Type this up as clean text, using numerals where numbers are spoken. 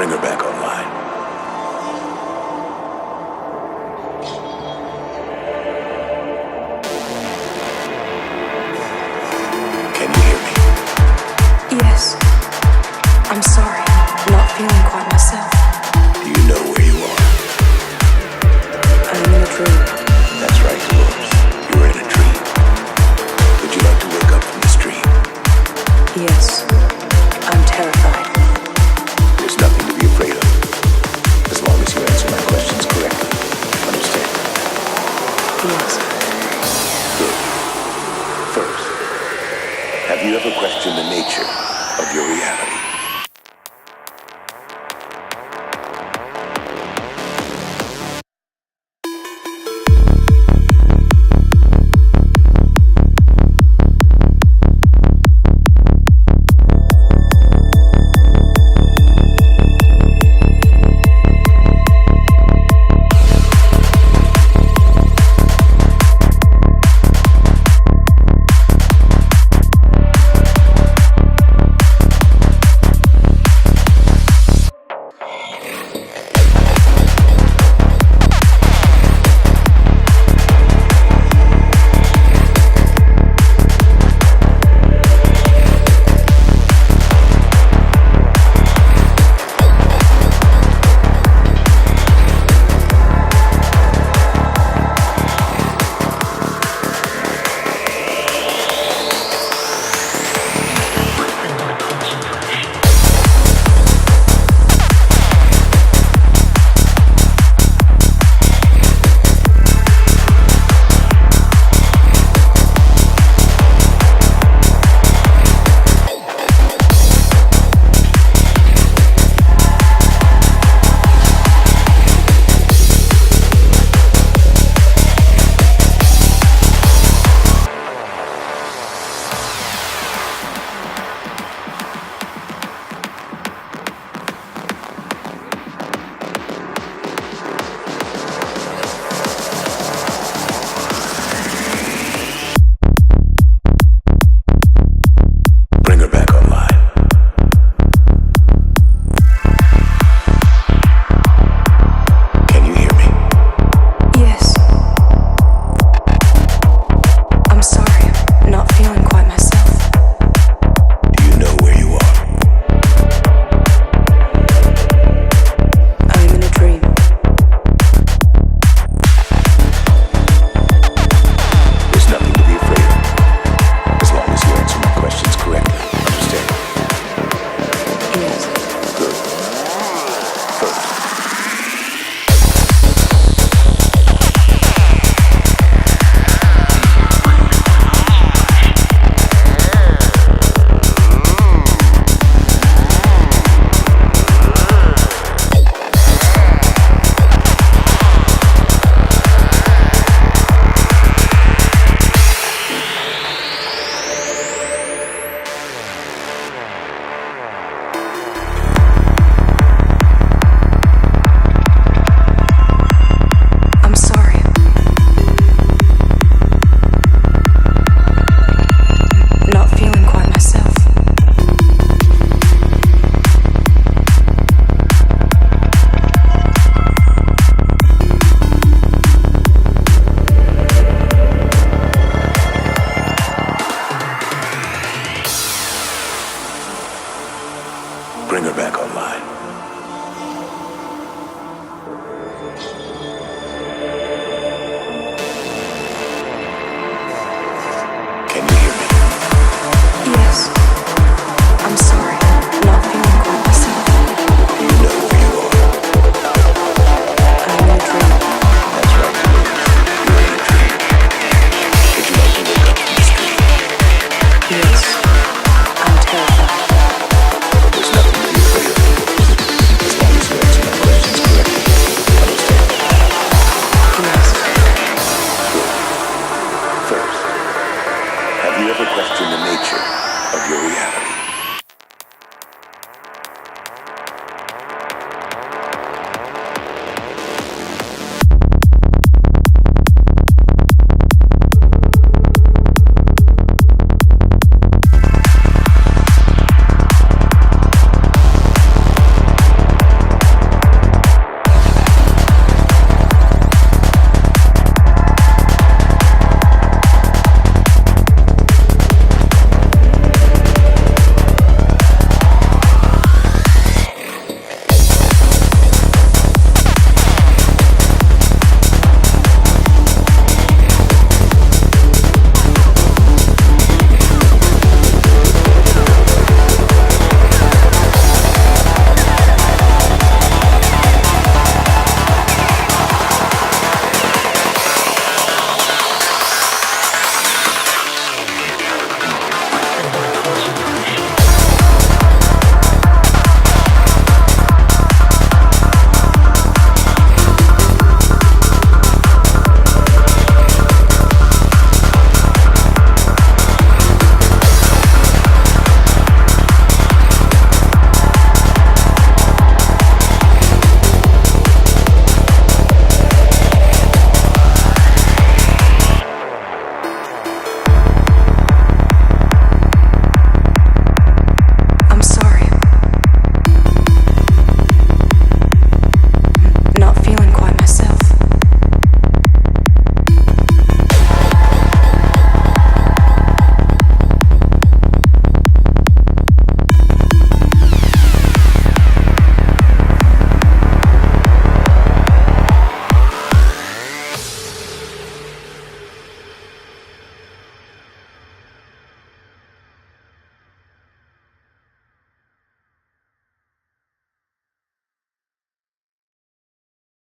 Bring her back online. Can you hear me? Yes. I'm sorry. Not feeling quite myself. Do you know where you are? I'm in a dream. That's right, Dolores. You're in a dream. Would you like to wake up from this dream? Yes. I'm terrified. There's nothing to be afraid of, as long as you answer my questions correctly. Understand? Yes. Good. First, have you ever questioned the nature of your reality? Bring her back online.